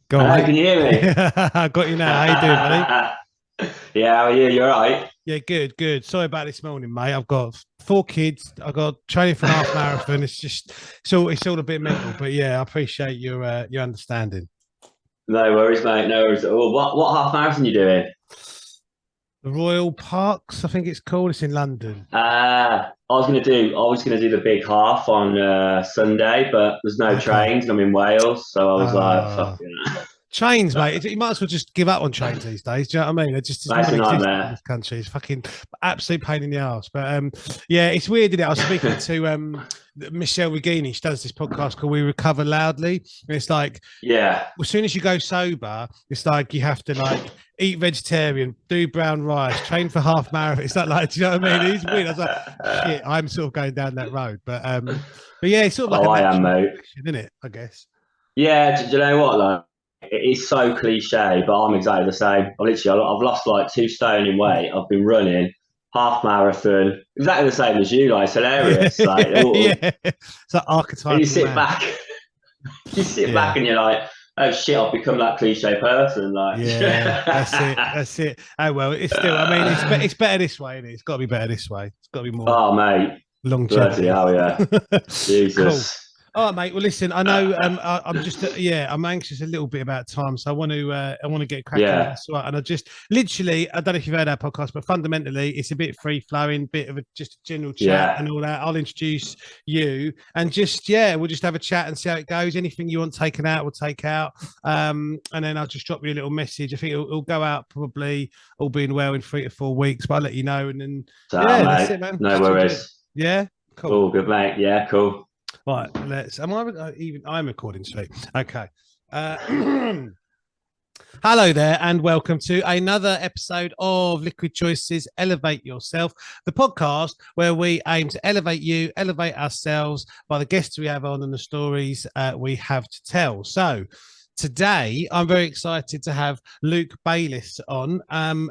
Go on, Hello, mate. can you hear me? I got you now. How you doing, buddy? Yeah, how are you? You're right. Yeah, good, good. Sorry about this morning, mate. I've got four kids. I've got training for an half marathon. It's all a bit mental, but yeah, I appreciate your understanding. No worries, mate. No worries at all. What half marathon you doing? The Royal Parks, I think it's called. It's in London. I was gonna do the big half on Sunday, but there's no Okay. trains and I'm in Wales, so I was like, fuck Uh it. Trains, mate. You might as well just give up on trains these days. Do you know what I mean? They're just That's a non-existent in nightmare. this country. It's fucking absolute pain in the ass. But yeah, it's weird. Isn't it? I was speaking to Michelle Regini. She does this podcast called "We Recover Loudly," and it's like Yeah, as soon as you go sober, it's like you have to like eat vegetarian, do brown rice, train for half marathon. It's not like, do you know what I mean? It's weird. I was like, shit, I'm sort of going down that road. But yeah, it's sort of like oh, a I am, natural mate. progression, isn't it? I guess. Yeah, do you know what? Like, it is so cliche, but I'm exactly the same. I've lost like 2 stone in weight. I've been running half marathon, exactly the same as you. Like, it's Yeah, hilarious. Like, yeah. It's like and you archetypal sit man. back, you sit back, Yeah, and you're like, oh shit, I've become that cliche person. Like, yeah. That's it. That's it. Oh well, it's still. I mean, it's better this way, isn't it? It's got to be better this way. It's got to be more oh mate, bloody longevity. hell, yeah, Cool. Jesus. All right, mate. Well, listen, I know I'm just yeah, I'm anxious a little bit about time, so I want to get cracking. If Yeah, that's all right. And I just literally, I don't know if you've heard our podcast, but fundamentally, it's a bit free flowing, bit of just a general chat yeah, and all that. I'll introduce you and just yeah, we'll just have a chat and see how it goes. Anything you want taken out, we'll take out, and then I'll just drop you a little message. I think it'll go out probably all being well in 3 to 4 weeks, but I'll let you know. And then so yeah, that's it, mate, man. no Just enjoy it. worries. Yeah, cool. All good, mate. Yeah, cool. Right, let's. Am I even? I'm recording straight. Okay. Uh, Hello there, and welcome to another episode of Liquid Choices Elevate Yourself, the podcast where we aim to elevate you, elevate ourselves by the guests we have on and the stories we have to tell. So, today I'm very excited to have Luke Bayliss on.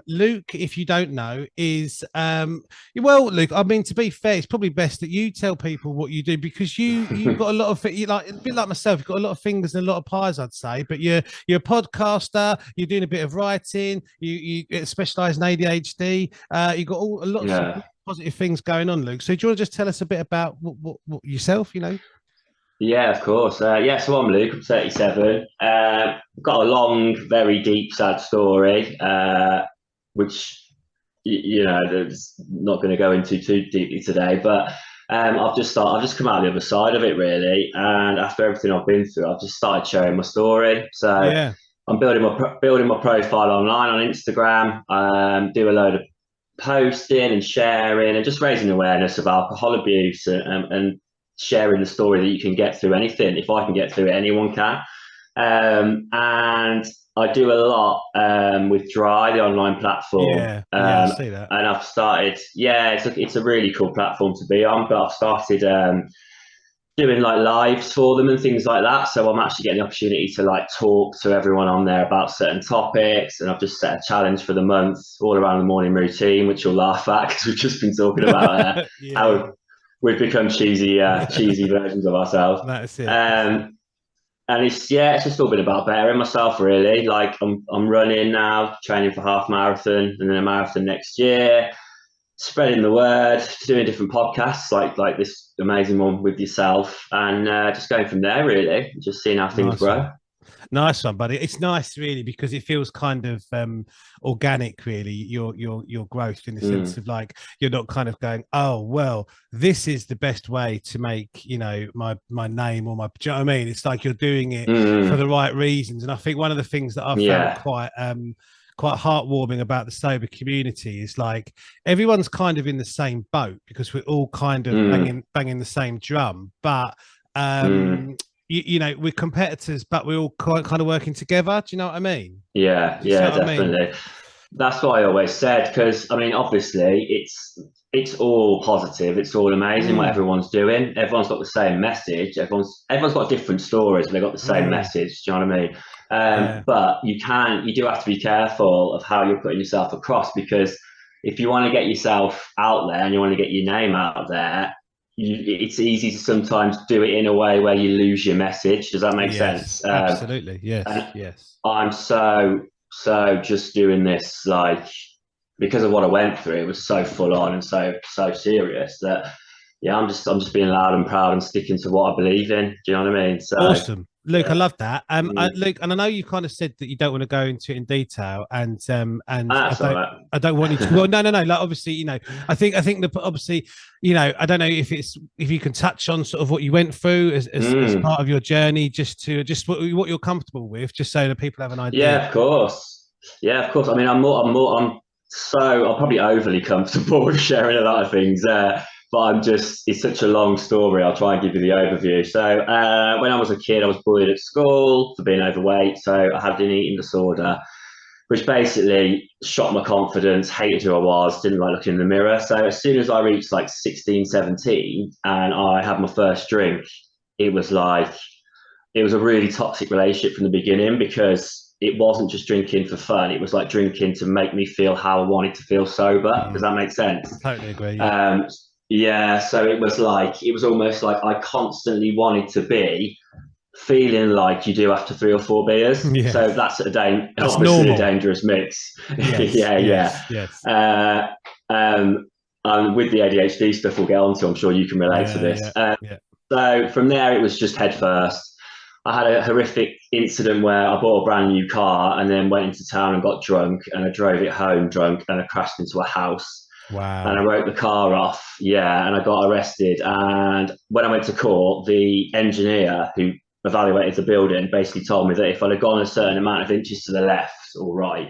Luke, if you don't know, is well, Luke. I mean, to be fair, it's probably best that you tell people what you do because you've got a lot of you like a bit like myself. You've got a lot of fingers and a lot of pies, I'd say. But you're a podcaster. You're doing a bit of writing. You specialize in ADHD. You've got all lots of Yeah. positive things going on, Luke. So do you want to just tell us a bit about what yourself? You know. Yeah, of course. Yeah, so I'm Luke. I'm 37. Got a long, very deep, sad story, which there's not going to go into too deeply today. But I've just come out the other side of it really, and after everything I've been through, I've just started sharing my story. So Yeah. I'm building my profile online on Instagram. Do a load of posting and sharing and just raising awareness of alcohol abuse and sharing the story that you can get through anything. If I can get through it, anyone can. And I do a lot with Dry, the online platform. Yeah. Yeah. I see that. And I've started, yeah, it's a really cool platform to be on, but I've started doing like lives for them and things like that. So I'm actually getting the opportunity to like talk to everyone on there about certain topics. And I've just set a challenge for the month all around the morning routine, which you'll laugh at because we've just been talking about Yeah. how we've become cheesy versions of ourselves. That's it. Um, and it's just all been about bettering myself really. Like I'm running now, training for half marathon and then a marathon next year, spreading the word, doing different podcasts like this amazing one with yourself, and just going from there. Really, just seeing how things Nice grow. one. Nice one, buddy. It's nice, really, because it feels kind of organic, really. Your growth in the sense Mm, of like you're not kind of going, oh well, this is the best way to make my name or my. Do you know what I mean? It's like you're doing it for mm, the right reasons, and I think one of the things that I've found yeah, quite heartwarming about the sober community is like everyone's kind of in the same boat because we're all kind of mm, banging the same drum, but mm, we're competitors, but we're all kind of working together. Do you know what I mean? yeah, Do you see yeah, what I mean? definitely. That's what I always said because I mean, obviously, it's all positive. It's all amazing what Mm, everyone's doing. Everyone's got the same message. Everyone's got different stories, but they've got the same mm, message. Do you know what I mean? yeah, But you do have to be careful of how you're putting yourself across because if you want to get yourself out there and you want to get your name out there, it's easy to sometimes do it in a way where you lose your message. Does that make sense? Yes, absolutely. Yes, And yes. I'm so just doing this like because of what I went through. It was so full on and so serious that yeah, I'm just being loud and proud and sticking to what I believe in. Do you know what I mean? So Awesome, Luke. I yeah, love that. Luke, and I know you kind of said that you don't want to go into it in detail, and that's all right. I don't want you to. Well, no, no, no. Like obviously, I think the obviously, I don't know if you can touch on sort of what you went through as part of your journey, just what you're comfortable with, just so that people have an idea. Yeah, of course. Yeah, of course. I mean, I'm probably overly comfortable with sharing a lot of things. But it's such a long story. I'll try and give you the overview. So, when I was a kid, I was bullied at school for being overweight. So I had an eating disorder, which basically shot my confidence, hated who I was, didn't like looking in the mirror. So as soon as I reached like 16, 17 and I had my first drink, it was like, it was a really toxic relationship from the beginning because it wasn't just drinking for fun. It was like drinking to make me feel how I wanted to feel sober. Does that make sense? Totally agree. Yeah. Yeah. So it was almost like I constantly wanted to be feeling like you do after 3 or 4 beers. Yeah. So that's That's obviously a normal. dangerous mix. Yes. Yeah, yeah. Yes. Yes. And with the ADHD stuff we'll get onto, I'm sure you can relate to Yeah. this. Yeah. Yeah. So from there, it was just head first. I had a horrific incident where I bought a brand new car and then went into town and got drunk and I drove it home drunk and I crashed into a house and I Wow. wrote the car off. Yeah, and I got arrested. And when I went to court, the engineer who evaluated the building basically told me that if I'd have gone a certain amount of inches to the left or right,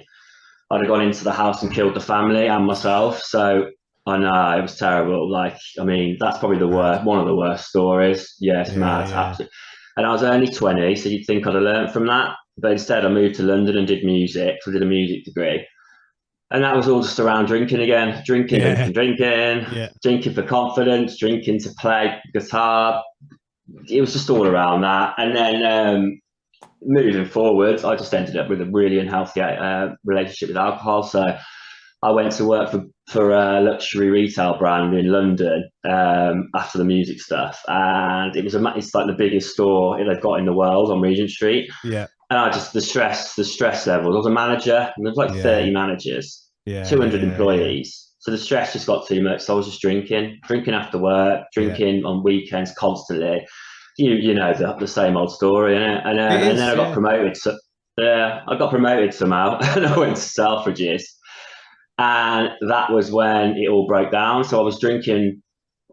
I'd have gone into the house and killed the family and myself. So I know it was terrible. Like, I mean, that's probably the Mad. worst, one of the worst stories. Yeah, it's Yeah. mad, Yeah. absolutely. And I was only 20, so you'd think I'd have learned from that. But instead, I moved to London and did music. So I did a music degree. And that was all just around drinking again, drinking, Yeah. drinking, drinking, Yeah. drinking for confidence, drinking to play guitar. It was just all around that. And then moving forward, I just ended up with a really unhealthy relationship with alcohol. So I went to work for a luxury retail brand in London after the music stuff, and it's like the biggest store they've got in the world on Regent Street. Yeah. And I just the stress levels. I was a manager, and there's like Yeah. 30 managers, Yeah. 200 Yeah. Yeah. employees. So the stress just got too much. So I was just drinking after work, Yeah. drinking on weekends constantly. You know the same old story, innit? It And is. then I got Yeah. promoted. So yeah, I got promoted somehow, and I went to Selfridges. And that was when it all broke down. So I was drinking,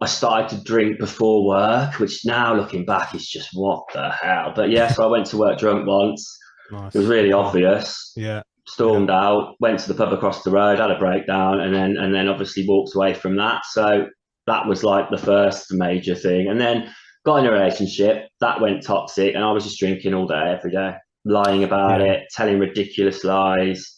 I started to drink before work, which now looking back is just what the hell. But yeah, so I went to work drunk once. It was Nice. really Okay. obvious. Yeah. Yeah. Stormed out, went to the pub across the road, had a breakdown, and then obviously walked away from that. So that was like the first major thing. And then got in a relationship that went toxic, and I was just drinking all day, every day, lying about Yeah. it, telling ridiculous lies.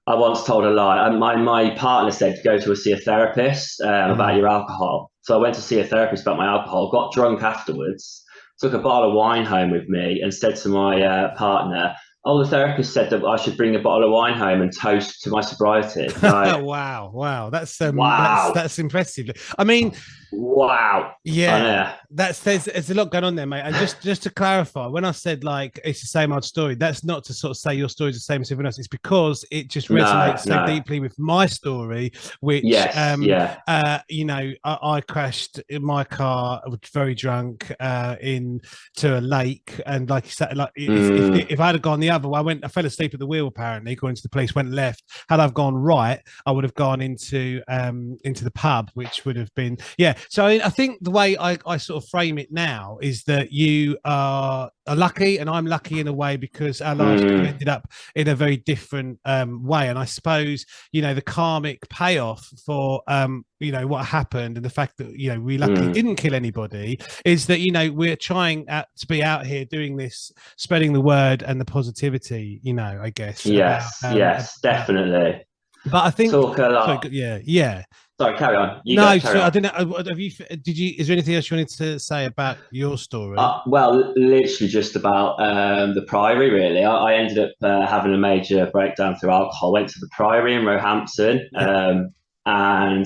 I once told a lie. My partner said to go to see a therapist about your alcohol. So I went to see a therapist about my alcohol, got drunk afterwards, took a bottle of wine home with me and said to my partner, oh, the therapist said that I should bring a bottle of wine home and toast to my sobriety. Like, Wow. Wow. wow, That's impressive. I mean, wow. I yeah, know. there's a lot going on there, mate. And just to clarify, when I said like it's the same old story, that's not to sort of say your story's the same as everyone else. It's because it just No, resonates so no. deeply with my story, which Yes, yeah. I crashed in my car, I was very drunk, into a lake, and like you said, like Mm, if I'd have gone the other way, I fell asleep at the wheel. Apparently, according to the police, went left. Had I've gone right, I would have gone into the pub, which would have been yeah. So I think the way I sort of frame it now is that you are lucky and I'm lucky in a way because our lives have mm, ended up in a very different way. And I suppose, the karmic payoff for, what happened and the fact that, we luckily mm. didn't kill anybody is that, we're trying to be out here doing this, spreading the word and the positivity, I guess Yes, yes, about, definitely. but I think, Talk a sorry, lot. yeah, yeah. Sorry, carry on. You go, No, carry so I on. don't know. Have you? Did you? Is there anything else you wanted to say about your story? Well, literally just about the Priory, really. I ended up having a major breakdown through alcohol. Went to the Priory in Roehampton, Yeah. and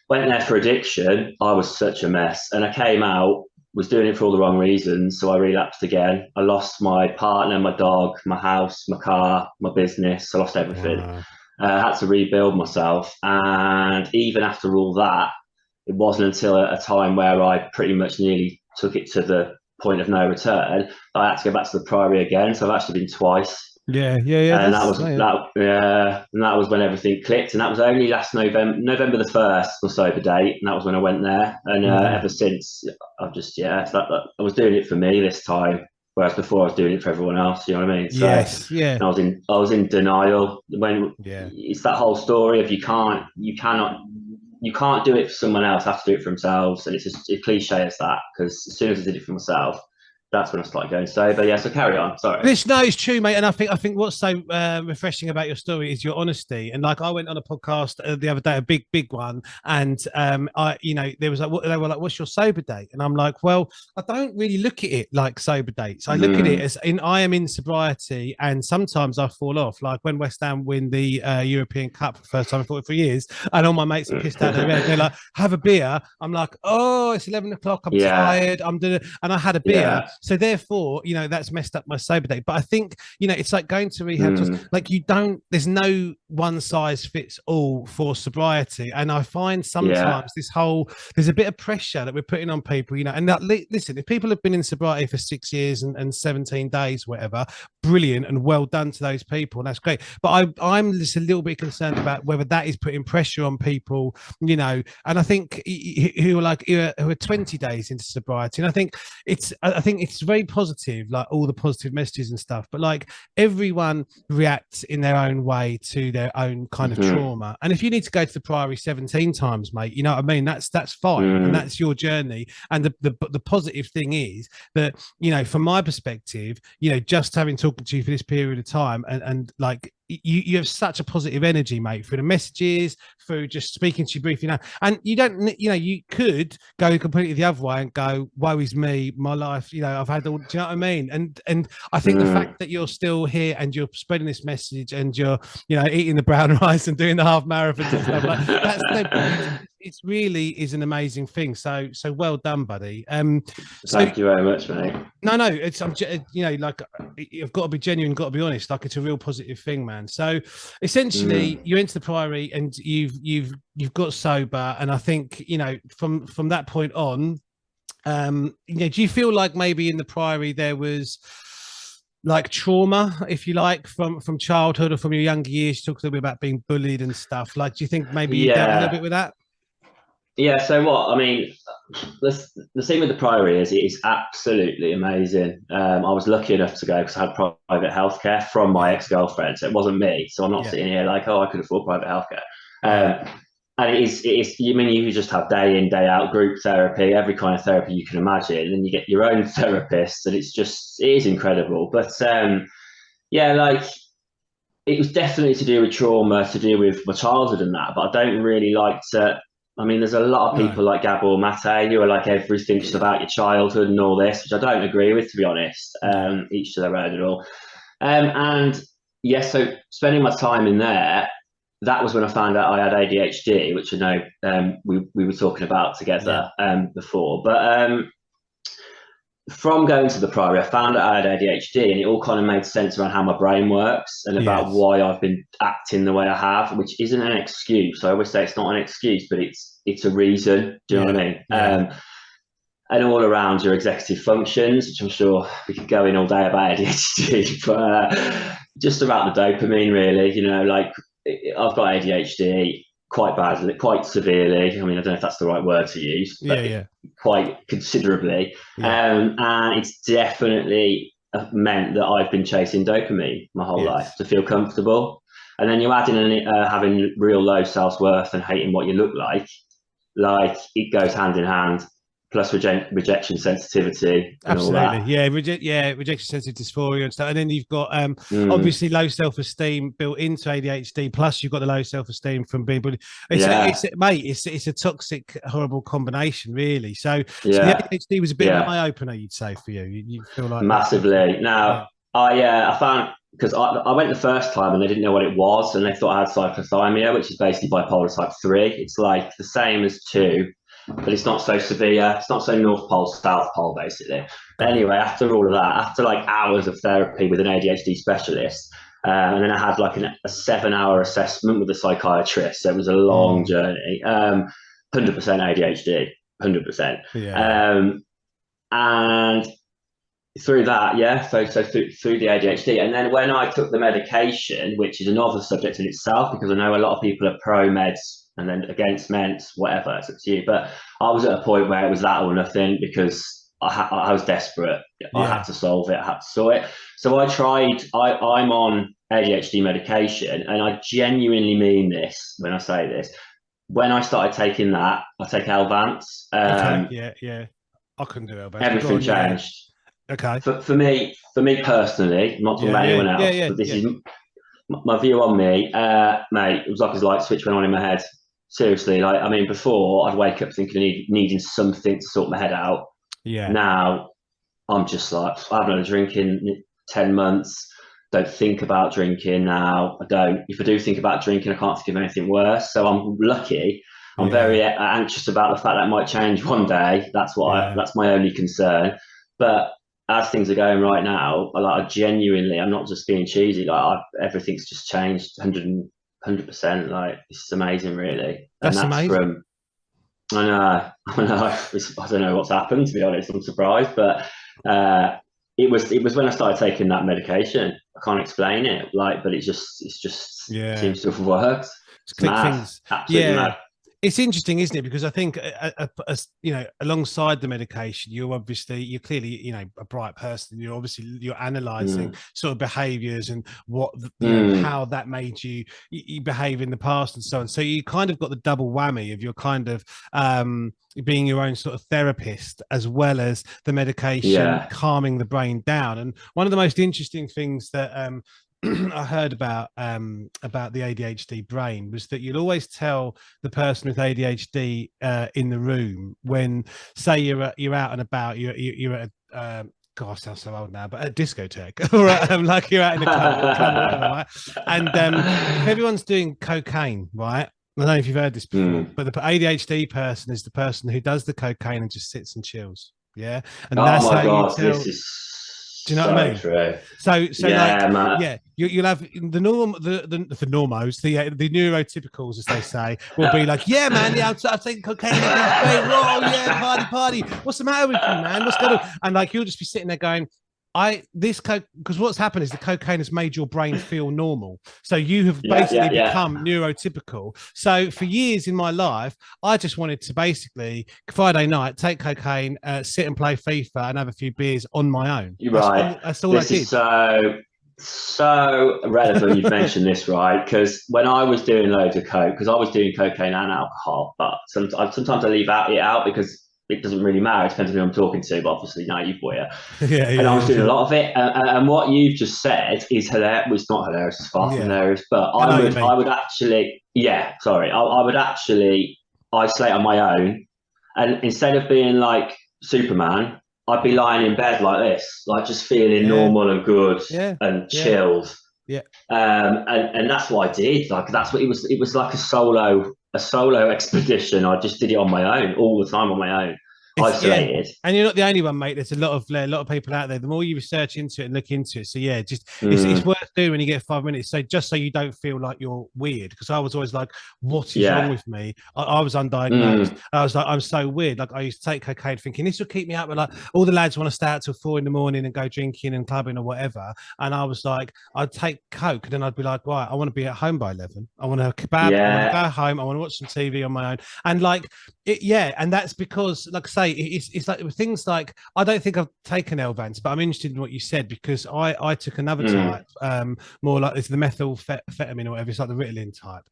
went there for addiction. I was such a mess, and I came out, was doing it for all the wrong reasons. So I relapsed again. I lost my partner, my dog, my house, my car, my business. I lost everything. Wow. I had to rebuild myself. And even after all that, it wasn't until a time where I pretty much nearly took it to the point of no return, I had to go back to the Priory again. So I've actually been twice. Yeah. And that was and that was when everything clicked. And that was only last November the 1st, my sober date, and that was when I went there. And ever since, I've just I was doing it for me this time, whereas before I was doing it for everyone else. You know what I mean? So, yes. Yeah. I was in denial when it's that whole story of you can't do it for someone else. Have to do it for themselves, and it's just a cliche as that, because as soon as I did it for myself, that's when I started going sober. Yeah, so carry on. Sorry. No, it's true, mate. And I think what's so refreshing about your story is your honesty. And like, I went on a podcast the other day, a big one, and there was like, they were like, "What's your sober date?" And I'm like, "Well, I don't really look at it like sober dates. I look at it as I am in sobriety, and sometimes I fall off. Like when West Ham win the European Cup for the first time in 43 years, and all my mates are pissed out their head. They're like, "Have a beer." I'm like, "Oh, it's 11 o'clock. I'm tired. I'm doing it," and I had a beer. Yeah. So therefore, that's messed up my sober date. But I think, it's like going to rehab. Like there's no one size fits all for sobriety. And I find sometimes there's a bit of pressure that we're putting on people, and that, listen, if people have been in sobriety for 6 years and 17 days, whatever, brilliant and well done to those people. And that's great. But I'm just a little bit concerned about whether that is putting pressure on people, and I think who are 20 days into sobriety. And I think it's very positive, like all the positive messages and stuff, but like everyone reacts in their own way to their own kind of trauma. And if you need to go to the Priory 17 times, mate, you know what I mean, that's fine, and that's your journey. And the positive thing is that, from my perspective, just having talked to you for this period of time, and like you have such a positive energy, mate, through the messages, through just speaking to you briefly now. And you don't, you could go completely the other way and go, woe is me, my life, I've had all, do you know what I mean? And I think the fact that you're still here and you're spreading this message and you're, eating the brown rice and doing the half marathons and stuff like that, it really is an amazing thing. So well done, buddy. Thank you very much, mate. No, it's like, you've got to be genuine, got to be honest. Like, it's a real positive thing, man. So essentially, you enter the Priory and you've got sober, and I think from that point on, do you feel like maybe in the Priory there was like trauma, if you like, from childhood or from your younger years? You talked a little bit about being bullied and stuff. Like, do you think maybe you dealt a little bit with that? Yeah, so what? I mean, the thing with the Priory is it is absolutely amazing. I was lucky enough to go because I had private healthcare from my ex-girlfriend, so it wasn't me. So I'm not sitting here like, oh, I could afford private healthcare. And it is. You just have day in, day out group therapy, every kind of therapy you can imagine, and you get your own therapist, and it is incredible. But like, it was definitely to do with trauma, to do with my childhood and that. But I don't really like to. I mean, there's a lot of people like Gabor Mate who are like, everything's about your childhood and all this, which I don't agree with, to be honest. Each to their own and all. So spending my time in there, that was when I found out I had ADHD, which I know we were talking about together before. But from going to the Priory, I found out I had ADHD, and it all kind of made sense around how my brain works and about why I've been acting the way I have, which isn't an excuse. I always say it's not an excuse, but it's a reason. Do you know what I mean? And all around your executive functions, which I'm sure we could go in all day about ADHD, but just about the dopamine, really. Like, I've got ADHD quite badly, quite severely. I mean, I don't know if that's the right word to use, but quite considerably. And it's definitely meant that I've been chasing dopamine my whole life to feel comfortable. And then you add in having real low self-worth and hating what you look like it goes hand in hand. Plus rejection sensitivity. And absolutely, all that. Rejection sensitive dysphoria and stuff. And then you've got obviously low self-esteem built into ADHD. Plus you've got the low self-esteem from being bullied. It's a toxic, horrible combination, really. So the ADHD was a bit of an eye opener, you'd say, for you. You feel like massively. Now I found, because I went the first time and they didn't know what it was, and they thought I had cyclothymia, which is basically bipolar type 3. It's like the same as 2, but it's not so severe. It's not so North Pole, South Pole, basically. But anyway, after all of that, after like hours of therapy with an ADHD specialist, and then I had like a 7-hour assessment with a psychiatrist. So it was a long journey. 100% ADHD, 100%. Yeah. And through that, yeah. So through the ADHD, and then when I took the medication, which is another subject in itself, because I know a lot of people are pro meds and then against meds, whatever. It's up to you. But I was at a point where it was that or nothing, because I was desperate. I had to solve it. I had to sort it. So I tried. I'm on ADHD medication, and I genuinely mean this when I say this. When I started taking that, I take Elvance. Yeah. I couldn't do Elvance. Everything changed. Okay. For me personally, I'm not talking about anyone else, but this is my view on me, mate. It was like his light switch went on in my head. Seriously, like, I mean, before I'd wake up thinking needing something to sort my head out. Yeah. Now I'm just like, I haven't had a drink in 10 months. Don't think about drinking now. I don't. If I do think about drinking, I can't think of anything worse. So I'm lucky. I'm very anxious about the fact that it might change one day. That's that's my only concern. But as things are going right now, I genuinely, I'm not just being cheesy. Like, everything's just changed 100%. Like, it's amazing, really. That's amazing. I know. I don't know what's happened, to be honest. I'm surprised, but it was when I started taking that medication. I can't explain it, like, but it just seems to have worked. It's mad. Things. Absolutely mad. It's interesting, isn't it? Because I think, alongside the medication, you're clearly, a bright person. You're analysing sort of behaviours and how that made you behave in the past and so on. So you kind of got the double whammy of your kind of being your own sort of therapist, as well as the medication calming the brain down. And one of the most interesting things that I heard about the ADHD brain was that you'll always tell the person with ADHD in the room when, say, you're out and about, you're at a God, I sound so old now, but at a discotheque, or like you're out in a club, right? And if everyone's doing cocaine, right? I don't know if you've heard this before, but the ADHD person is the person who does the cocaine and just sits and chills. Yeah, and that's how you tell. This is. Do you know what I mean? True. So you'll have the normos, the neurotypicals, as they say, will be like, yeah, man, I'm taking cocaine, whoa, yeah, party. What's the matter with you, man? What's going on? And like, you'll just be sitting there going, because what's happened is the cocaine has made your brain feel normal. So you have basically become neurotypical. So for years in my life, I just wanted to basically Friday night take cocaine, sit and play FIFA and have a few beers on my own. You're right. That's all I did. Is so relevant you've mentioned this, right? Because when I was doing loads of coke, because I was doing cocaine and alcohol, but sometimes I leave it out because it doesn't really matter. It depends on who I'm talking to, but obviously now you've got and I was doing a lot of it. And what you've just said is hilarious. Well, it's not hilarious, it's far from hilarious, but I would actually, I would actually isolate on my own. And instead of being like Superman, I'd be lying in bed like this, like just feeling normal and good and chilled. Yeah. And that's what I did. Like, that's what it was. It was like a solo expedition. I just did it on my own, all the time on my own, isolated. And you're not the only one, mate. There's a lot of people out there. The more you research into it and look into it, so it's worth doing when you get 5 minutes. So just so you don't feel like you're weird, because I was always like, what is wrong with me? I was undiagnosed. I was like, I'm so weird. Like, I used to take cocaine thinking this will keep me up, but like all the lads want to stay out till 4 a.m. and go drinking and clubbing or whatever. And I was like, I'd take coke and then I'd be like, right, I want to be at home by 11. I want to kebab. I want to go home. I want to watch some TV on my own. And like and that's because, like I say, it's like things like, I don't think I've taken Elvance, but I'm interested in what you said, because I took another type, more like it's the methamphetamine or whatever. It's like the Ritalin type.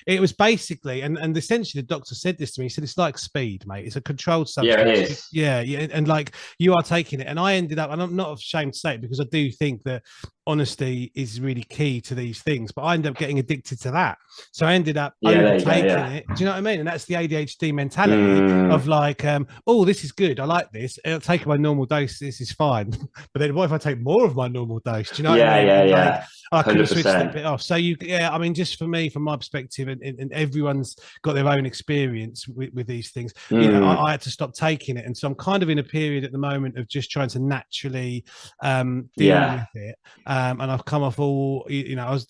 It was basically, and essentially the doctor said this to me. He said, it's like speed, mate. It's a controlled substance. Yeah, it is. Yeah, and like you are taking it. And I ended up, and I'm not ashamed to say it, because I do think that honesty is really key to these things, but I ended up getting addicted to that. So I ended up Yeah, there you go, overtaking yeah. it. Do you know what I mean? And that's the ADHD mentality of like, oh, this is good. I like this. I'll take my normal dose. This is fine. But then what if I take more of my normal dose? Do you know what I mean? Yeah, And yeah, like, I could have switched that 100%. bit off. So I mean, just for me, from my perspective, and everyone's got their own experience with these things. You know, I had to stop taking it, and so I'm kind of in a period at the moment of just trying to naturally deal with it. And I've come off all, you know, I was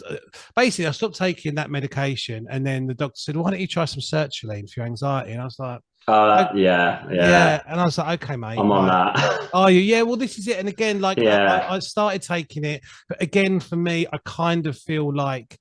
basically, I stopped taking that medication, and then the doctor said, why don't you try some sertraline for your anxiety? And I was like, Yeah. and I was like, okay, mate, I'm on like, that. are you? Yeah, well, this is it. And again, like, Yeah. I started taking it, but again, for me, I kind of feel like,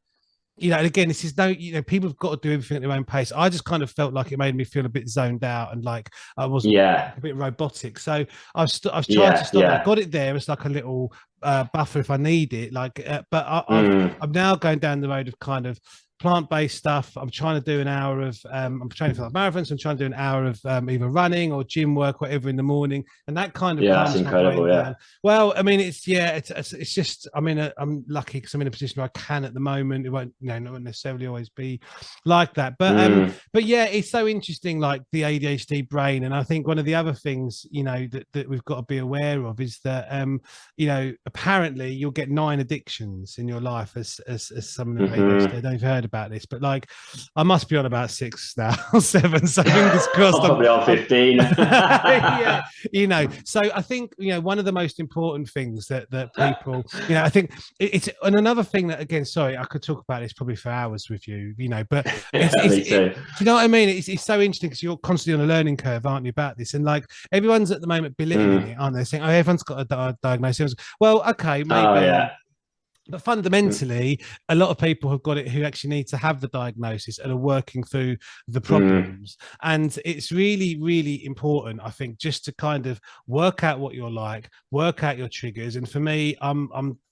you know, and again, this is no, you know, people have got to do everything at their own pace. I just kind of felt like it made me feel a bit zoned out, and like I was Yeah. a bit robotic. So I've tried to Yeah. stop. I've Yeah. got it there as like a little buffer if I need it. Like, but I'm now going down the road of kind of plant-based stuff. I'm trying to do an hour of I'm training for like marathons. So I'm trying to do an hour of either running or gym work, whatever, in the morning, and that kind of Yeah, that's calms my brain incredible. Yeah. down. Well, I mean, it's just, I mean, I'm lucky because I'm in a position where I can at the moment. It won't, you know, not necessarily always be like that, but yeah, it's so interesting, like the ADHD brain. And I think one of the other things, you know, that we've got to be aware of is that you know, apparently you'll get 9 addictions in your life as someone with ADHD. I don't know if you've heard about this, but like I must be on about 6 now, 7. So fingers crossed. I'm probably on 15. Yeah, you know. So I think, you know, one of the most important things that people, you know, I think it's, and another thing that, again, sorry, I could talk about this probably for hours with you, you know, but Me too. do you know what I mean? It's so interesting because you're constantly on a learning curve, aren't you, about this? And like everyone's at the moment belittling it, aren't they? Saying, oh, everyone's got a diagnosis. Well, okay, maybe. Oh, yeah. But fundamentally, a lot of people have got it who actually need to have the diagnosis and are working through the problems. And it's really, really important, I think, just to kind of work out what you're like, work out your triggers. And for me, I'm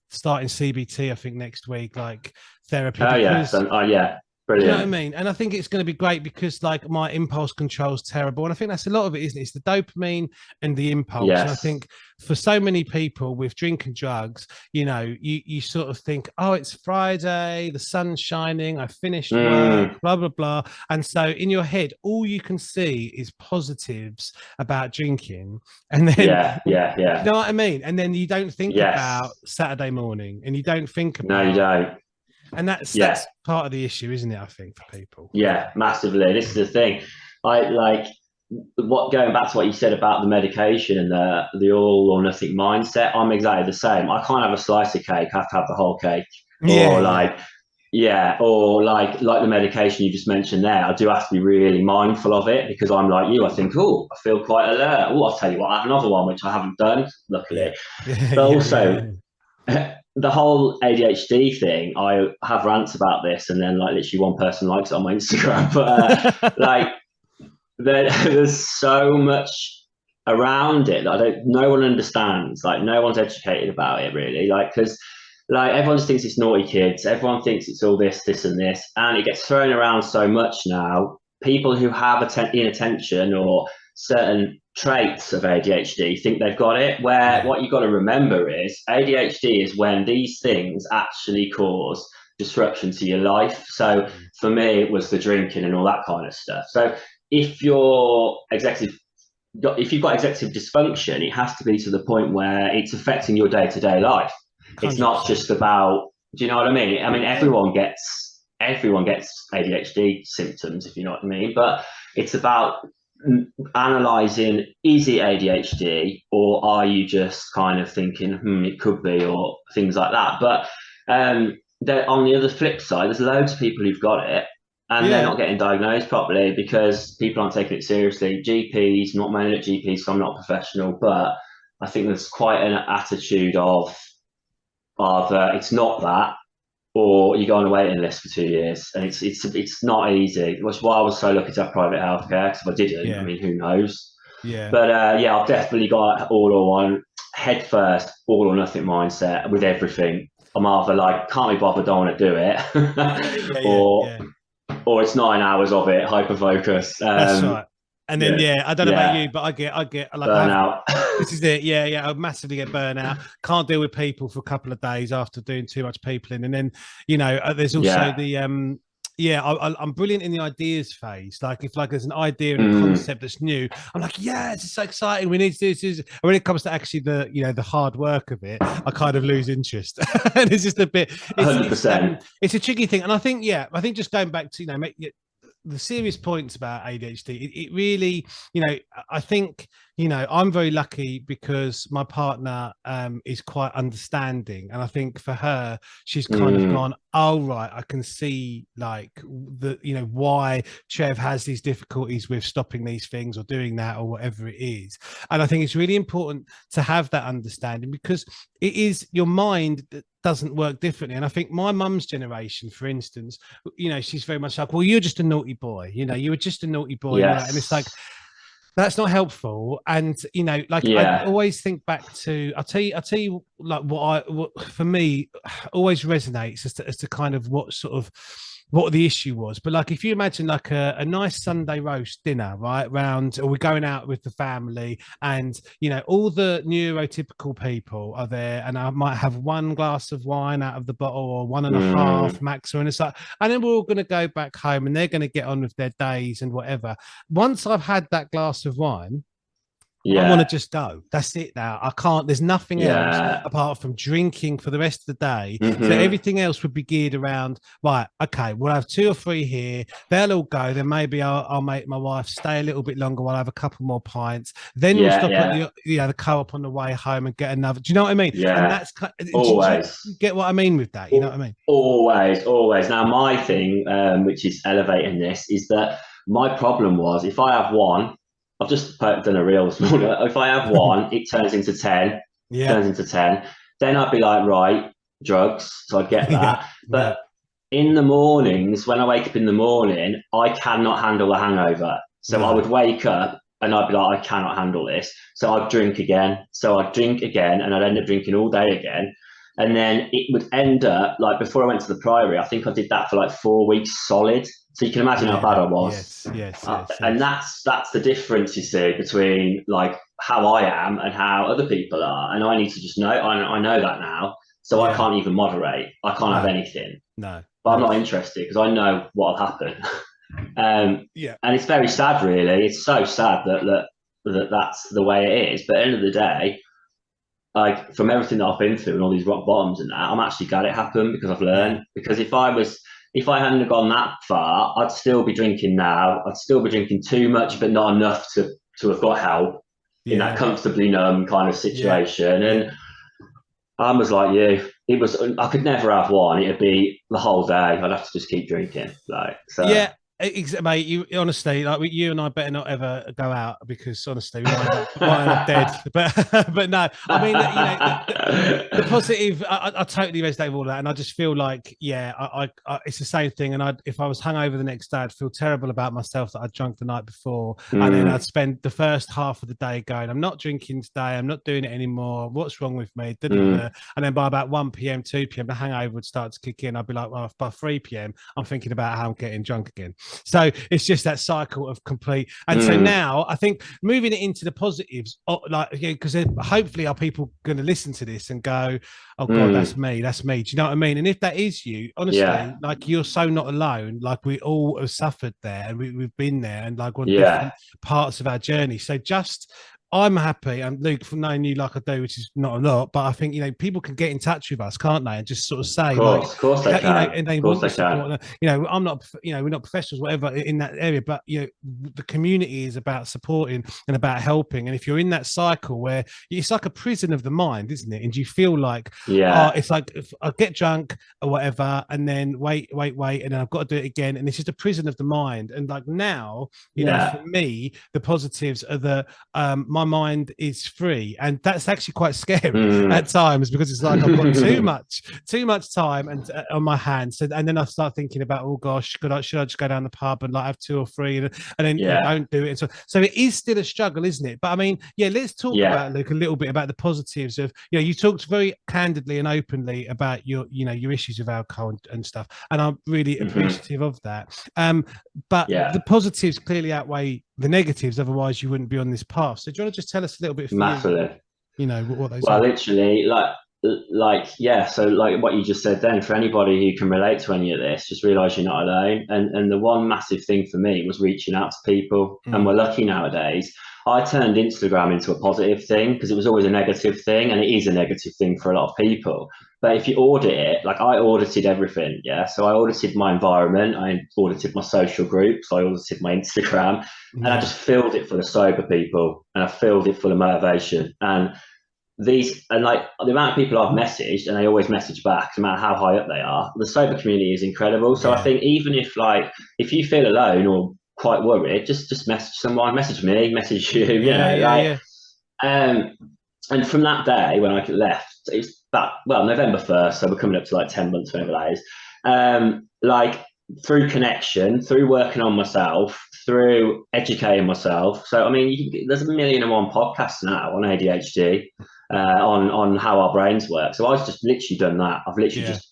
starting CBT, I think, next week, like therapy. Oh, yeah. Because, Yeah. Brilliant. you know what I mean? And I think it's going to be great because like my impulse control is terrible. And I think that's a lot of it, isn't it? It's the dopamine and the impulse. Yes. And I think for so many people with drink and drugs, you know, you sort of think, oh, it's Friday, the sun's shining, I finished work, blah, blah, blah. And so in your head, all you can see is positives about drinking. And then, you know what I mean? And then you don't think about Saturday morning, and you don't think about. No, you don't. And that's part of the issue, isn't it? I think, for people. Yeah, massively. This is the thing. I like going back to what you said about the medication and the all or nothing mindset. I'm exactly the same. I can't have a slice of cake. I have to have the whole cake. Or like the medication you just mentioned there. I do have to be really mindful of it because I'm like you. I think, oh, I feel quite alert. Oh, I'll tell you what, I have another one which I haven't done, luckily. But also. The whole ADHD thing, I have rants about this, and then like literally one person likes it on my Instagram. But like, there's so much around it that no one understands. Like, no one's educated about it really. Like, because like everyone just thinks it's naughty kids. Everyone thinks it's all this, and this, and it gets thrown around so much now. People who have inattention or certain traits of ADHD think they've got it, where what you've got to remember is ADHD is when these things actually cause disruption to your life. So for me, it was the drinking and all that kind of stuff. So if you've got executive dysfunction, it has to be to the point where it's affecting your day-to-day life. 100%. It's not just about, do you know what I mean? I mean, everyone gets ADHD symptoms, if you know what I mean, but it's about analyzing, is it ADHD or are you just kind of thinking it could be, or things like that. But on the other flip side, there's loads of people who've got it and they're not getting diagnosed properly because people aren't taking it seriously. GPs, not mainly at GPs, so I'm not a professional, but I think there's quite an attitude of it's not that, or you go on a waiting list for 2 years, and it's not easy. Which is why I was so lucky to have private healthcare, because if I didn't, I mean, who knows? But I've definitely got all or one, head first, all or nothing mindset with everything. I'm either like, can't be bothered, don't want to do it, or it's 9 hours of it, hyper focus. That's right. And then, I don't know about you, but I get like burnout. This is it. Yeah. I massively get burnout. Can't deal with people for a couple of days after doing too much peopling. And then, there's also the I'm brilliant in the ideas phase. Like if there's an idea and a concept that's new, I'm like, yes, it's so exciting. We need to do this. And when it comes to actually the hard work of it, I kind of lose interest. And it's just a bit. 100%. It's a tricky thing. And I think just going back to the serious points about ADHD, it really, I think, I'm very lucky because my partner is quite understanding. And I think for her, she's kind of gone, oh, right, I can see like why Trev has these difficulties with stopping these things or doing that or whatever it is. And I think it's really important to have that understanding because it is your mind that doesn't work differently. And I think my mum's generation, for instance, she's very much like, well, you're just a naughty boy, you were just a naughty boy. Yes. And it's like, that's not helpful. And I always think back to, I'll tell you like what for me always resonates as to kind of what the issue was. But like if you imagine like a nice Sunday roast dinner, right, or we're going out with the family and all the neurotypical people are there, and I might have one glass of wine out of the bottle or one and a half max, and it's like, and then we're all going to go back home and they're going to get on with their days and whatever. Once I've had that glass of wine, I want to just go. That's it now. I can't. There's nothing else apart from drinking for the rest of the day. So everything else would be geared around, right, okay, we'll have 2 or 3 here. They'll all go. Then maybe I'll make my wife stay a little bit longer while I have a couple more pints. Then we'll stop at the co-op on the way home and get another. Do you know what I mean? Yeah. And that's always. Do you get what I mean with that? You know what I mean? Always. Now, my thing, which is elevating this, is that my problem was if I have one, I've just done a reel this morning. If I have one, it turns into 10. Then I'd be like, right, drugs. So I'd get that. But in the mornings, when I wake up in the morning, I cannot handle a hangover. So I would wake up and I'd be like, I cannot handle this. So I'd drink again. And I'd end up drinking all day again. And then it would end up, like before I went to the Priory, I think I did that for like 4 weeks solid. So you can imagine how bad I was. Yes. And that's the difference, you see, between like how I am and how other people are. And I need to just know, I know that now. So I can't even moderate. I can't have anything. No. But I'm not interested because I know what will happen. And it's very sad, really. It's so sad that's the way it is. But at the end of the day, like from everything that I've been through and all these rock bottoms and that, I'm actually glad it happened because I've learned. Because if I hadn't gone that far, I'd still be drinking now. I'd still be drinking too much, but not enough to have got help in that comfortably numb kind of situation. And I was like you. I could never have one. It'd be the whole day. I'd have to just keep drinking. Yeah. Mate, you honestly, like you and I better not ever go out because honestly, we might end up dead. But no, I mean, the positive. I totally resonate with all that, and I just feel like, it's the same thing. And if I was hungover the next day, I'd feel terrible about myself that I'd drunk the night before, and then I'd spend the first half of the day going, "I'm not drinking today. I'm not doing it anymore. What's wrong with me?" And then by about 1 p.m., 2 p.m., the hangover would start to kick in. I'd be like, "Well, by 3 p.m., I'm thinking about how I'm getting drunk again." So it's just that cycle of complete. And so now I think moving it into the positives, because hopefully are people going to listen to this and go, oh God, that's me. Do you know what I mean? And if that is you, honestly, like you're so not alone. Like we all have suffered there and we've been there and like on different parts of our journey. So I'm happy, and Luke, from knowing you like I do, which is not a lot, but I think people can get in touch with us, can't they? And just sort of say, of course they can. And they want to support. I'm not, we're not professionals, whatever, in that area, but the community is about supporting and about helping. And if you're in that cycle where it's like a prison of the mind, isn't it? And you feel like, it's like if I get drunk or whatever, and then wait, and then I've got to do it again, and it's just a prison of the mind. And like now, for me, the positives are that my mind is free, and that's actually quite scary at times because it's like I've got too much time and on my hands. So, and then I start thinking about, oh gosh, should I just go down the pub and like have 2 or 3 and then don't do it. And so it is still a struggle, isn't it? But I mean, let's talk about, Luke, a little bit about the positives of, you talked very candidly and openly about your issues with alcohol and stuff, and I'm really appreciative of that. But the positives clearly outweigh the negatives. Otherwise, you wouldn't be on this path. So do you want to just tell us a little bit for Massively. you know, what those Well, are? literally, yeah. So, like what you just said then, for anybody who can relate to any of this, just realize you're not alone. And the one massive thing for me was reaching out to people. And we're lucky nowadays. I turned Instagram into a positive thing because it was always a negative thing, and it is a negative thing for a lot of people. But if you audit it, like I audited everything, yeah. So I audited my environment, I audited my social groups, I audited my Instagram, and I just filled it full of sober people, and I filled it full of motivation. And like the amount of people I've messaged, and they always message back, no matter how high up they are. The sober community is incredible. So I think even if you feel alone or quite worried, just message someone, message me, message you. And from that day when I left, it was November 1st, so we're coming up to like 10 months, whenever that is. Like through connection, through working on myself, through educating myself. So I mean, there's 1,000,001 podcasts now on ADHD, on how our brains work. So I've just literally done that. I've literally just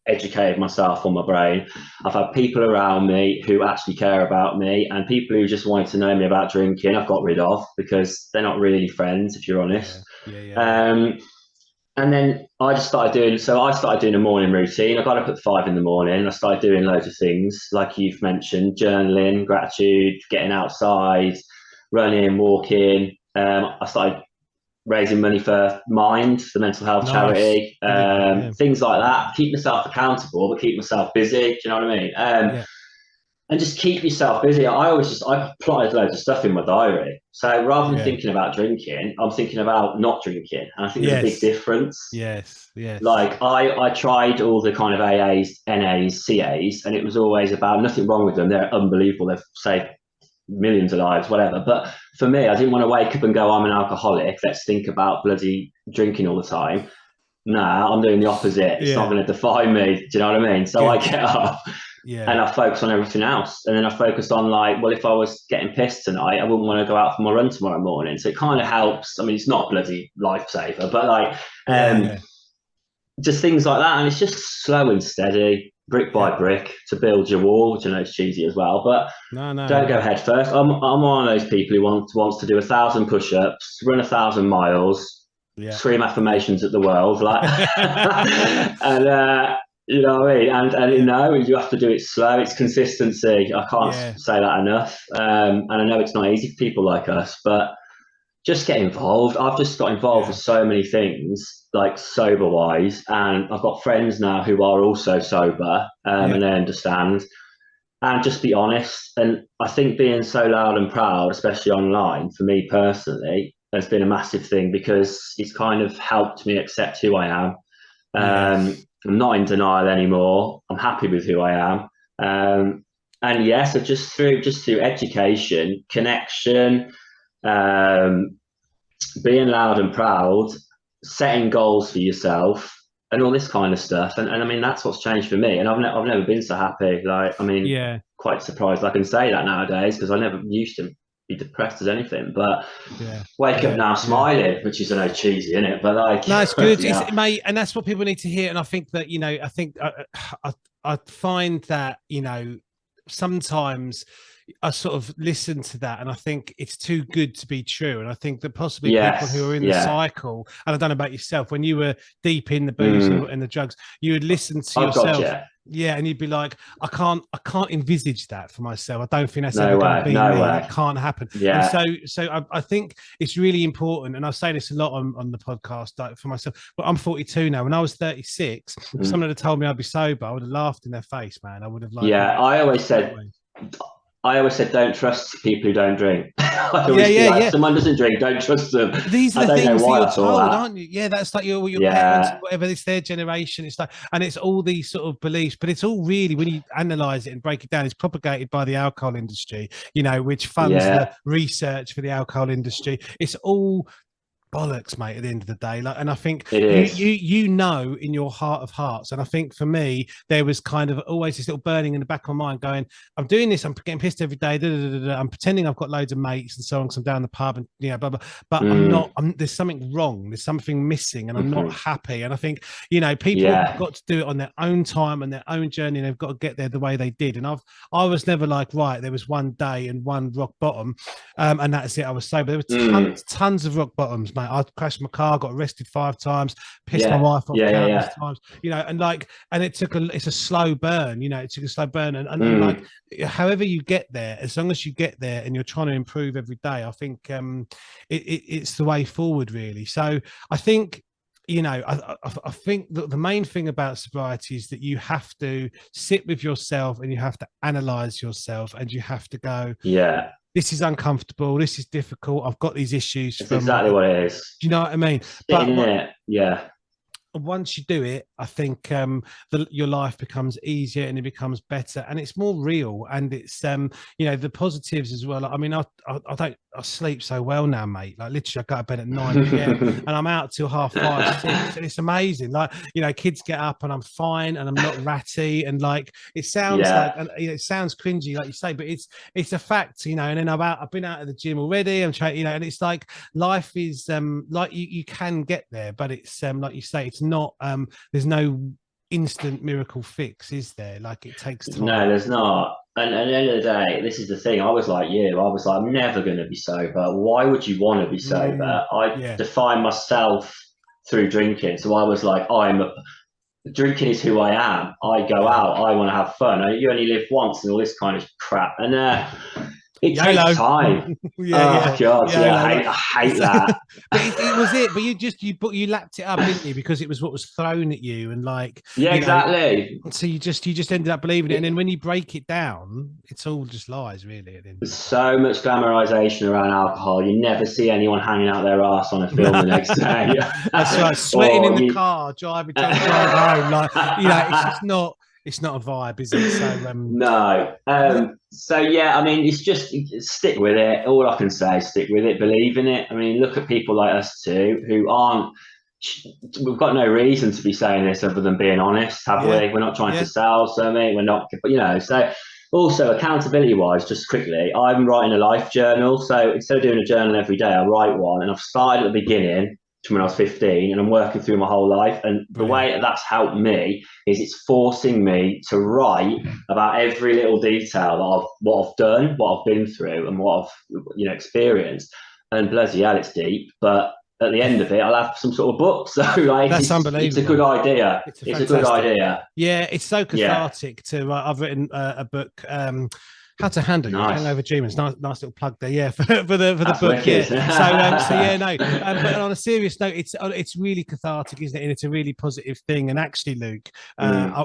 educated myself on my brain. I've had people around me who actually care about me, and people who just wanted to know me about drinking I've got rid of because they're not really friends, if you're honest. And then I started doing a morning routine. I got up at 5 in the morning. I started doing loads of things like you've mentioned: journaling, gratitude, getting outside, running, walking. I started raising money for Mind, the mental health charity, things like that. Keep myself accountable, but keep myself busy. Do you know what I mean? And just keep yourself busy. I plotted loads of stuff in my diary. So rather than thinking about drinking, I'm thinking about not drinking. And I think there's a big difference. Yes. Like I tried all the kind of AAs, NAs, CAs, and it was always about nothing wrong with them. They're unbelievable. They've saved millions of lives, whatever. But for me, I didn't want to wake up and go, I'm an alcoholic. Let's think about bloody drinking all the time. Nah, I'm doing the opposite. It's not going to define me. Do you know what I mean? So I get up and I focus on everything else. And then I focused on like, well, if I was getting pissed tonight, I wouldn't want to go out for my run tomorrow morning. So it kind of helps. I mean, it's not bloody lifesaver, but like just things like that. And it's just slow and steady, brick by brick, to build your wall, which I know is cheesy as well, but don't go head first. I'm one of those people who wants to do 1,000 push-ups, run 1,000 miles, scream affirmations at the world, like, and you know what I mean? And you know, you have to do it slow. It's consistency. I can't say that enough. And I know it's not easy for people like us, but just get involved. I've just got involved with so many things, like sober wise, and I've got friends now who are also sober, and they understand. And just be honest. And I think being so loud and proud, especially online, for me personally, has been a massive thing because it's kind of helped me accept who I am. I'm not in denial anymore. I'm happy with who I am. And so just through education, connection, being loud and proud, setting goals for yourself, and all this kind of stuff. And I mean, that's what's changed for me. And I've never been so happy. Like, I mean, quite surprised I can say that nowadays because I never used to be depressed as anything. But wake up now smiling, which is, I know, cheesy, isn't it? But like, no, it's good, mate. And that's what people need to hear. And I think that, you know, I find that, you know, sometimes I sort of listen to that and I think it's too good to be true. And I think that possibly people who are in the cycle, and I don't know about yourself, when you were deep in the booze and the drugs, you would listen to yourself. And you'd be like, I can't envisage that for myself. I don't think that's ever going to be me. That can't happen. And so I think it's really important. And I say this a lot on the podcast, like, for myself, but I'm 42 now. When I was 36, if someone had told me I'd be sober, I would have laughed in their face, man. I would have like, I always said, don't trust people who don't drink. If someone doesn't drink, don't trust them. These are the things that you're told, aren't you? Yeah, that's like your parents, whatever, it's their generation. It's like, and it's all these sort of beliefs, but it's all really, when you analyze it and break it down, it's propagated by the alcohol industry, you know, which funds the research for the alcohol industry. It's all bollocks, mate, at the end of the day. Like, and I think It you is. you know in your heart of hearts, and I think for me there was kind of always this little burning in the back of my mind, going, I'm doing this, I'm getting pissed every day, I'm pretending I've got loads of mates and so on, because I'm down the pub and blah blah, but I'm not. There's something wrong. There's something missing, and I'm not happy. And I think people have got to do it on their own time and their own journey, and they've got to get there the way they did. And I was never like, right, there was one day and one rock bottom, and that's it. I was sober. There were tons of rock bottoms, mate. I crashed my car, got arrested 5 times, pissed my wife off countless times, and it's a slow burn, it took a slow burn. And like, however you get there, as long as you get there and you're trying to improve every day, I think it's the way forward, really. So I think, I think that the main thing about sobriety is that you have to sit with yourself and you have to analyze yourself, and you have to go, this is uncomfortable, this is difficult, I've got these issues. That's exactly what it is. Do you know what I mean? Once you do it, I think your life becomes easier and it becomes better and it's more real, and it's the positives as well. I mean, I sleep so well now, mate. Like, literally, I go to bed at 9 p.m. and I'm out till 5:30, 6, and it's amazing. Like, kids get up and I'm fine and I'm not ratty, and like, it sounds like, and it sounds cringy, like you say, but it's a fact, and then I've been out of the gym already. I'm trying, and it's like, life is like, you can get there, but it's like you say, it's not. There's no instant miracle fix, is there? Like, it takes time. No, there's not. And at the end of the day, this is the thing. I was like you. I was like, I'm never going to be sober. Why would you want to be sober? I define myself through drinking. So I was like, drinking is who I am. I go out. I want to have fun. You only live once, and all this kind of crap. And it takes time. I hate that. But it was it. But you lapped it up, didn't you? Because it was what was thrown at you, and like, exactly. So you just ended up believing it, and then when you break it down, it's all just lies, really. There's so much glamorization around alcohol. You never see anyone hanging out their ass on a film the next day. That's right, sweating in the car, driving to drive home. Like, it's just not. It's not a vibe, is it? So no. So yeah, I mean, it's just stick with it. All I can say is stick with it, believe in it. I mean, look at people like us two who aren't. We've got no reason to be saying this other than being honest, have we? We're not trying to sell something. We're not, So also, accountability wise, just quickly, I'm writing a life journal. So instead of doing a journal every day, I write one, and I've started at the beginning, when I was 15, and I'm working through my whole life. And the way that's helped me is it's forcing me to write about every little detail of what I've done, what I've been through, and what I've experienced. And bloody hell, it's deep, but at the end of it, I'll have some sort of book. So like, that's unbelievable. It's a good idea. It's a good idea. Yeah, it's so cathartic to write. I've written a book, How to Handle Your Hangover Dreamers. Nice little plug there, for the book. Wicked. But on a serious note, it's really cathartic, isn't it? And it's a really positive thing. And actually, Luke,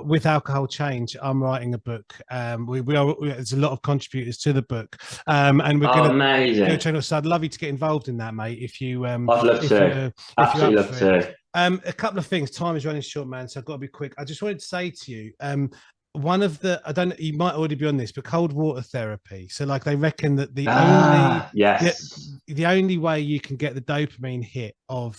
with Alcohol Change, I'm writing a book. There's a lot of contributors to the book, and we're going to channel. So I'd love you to get involved in that, mate. If you, I'd love to. Absolutely love to. A couple of things. Time is running short, man, so I've got to be quick. I just wanted to say to you, one of the, I don't know, you might already be on this, but cold water therapy. So like, they reckon that the only way you can get the dopamine hit of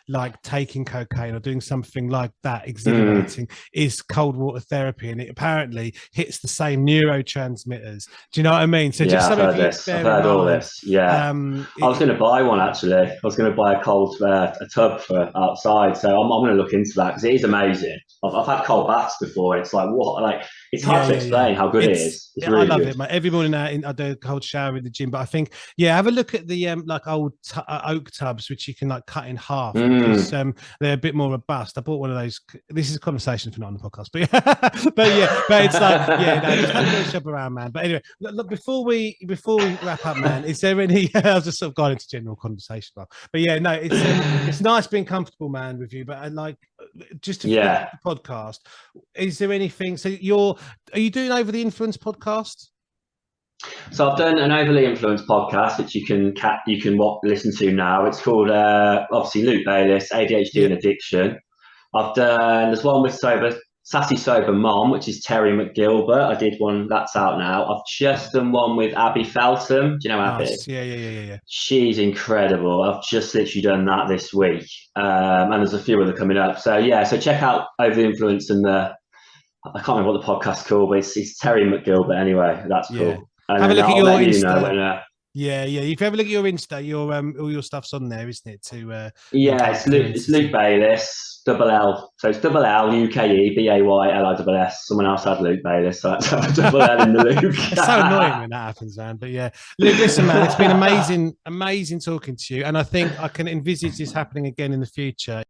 like taking cocaine or doing something like that exhilarating is cold water therapy, and it apparently hits the same neurotransmitters. Do you know what I mean? So just something I've heard all this. I was going to buy one, actually. I was going to buy a cold a tub for outside, so I'm going to look into that, because it is amazing. I've had cold baths before, and it's like, what? Like, it's hard to explain how good it is. It's really I love good. it, mate. Every morning I do a cold shower in the gym, but I think, have a look at the like old oak tubs, which you can like cut in half, because they're a bit more robust. I bought one of those. This is a conversation for not on the podcast, but it's like, just shop around, man. But anyway, look, before we wrap up, man, is there any? I was just sort of going into general conversation, but it's nice being comfortable, man, with you. But I like just to the podcast. Is there anything? So are you doing Over the Influence podcast? So I've done an Overly Influenced podcast, which you can listen to now. It's called obviously Luke Bayliss, ADHD and Addiction. There's one with Sassy Sober Mom, which is Terry McGilbert. I did one that's out now. I've just done one with Abby Feltham. Do you know Abby? Nice. Yeah. She's incredible. I've just literally done that this week, and there's a few other coming up. So yeah, so check out Over the Influence and I can't remember what the podcast's called, but it's Terry McGilbert anyway. That's cool. And have a look at your Insta. When, yeah. If you have a look at your Insta, your all your stuff's on there, isn't it? It's Luke Bayliss, double L. So it's double L, UKE, BAYLISS. Someone else had Luke Bayliss, so that's a double L in the Luke. It's so annoying when that happens, man. But yeah, Luke, listen, man, it's been amazing talking to you, and I think I can envisage this happening again in the future.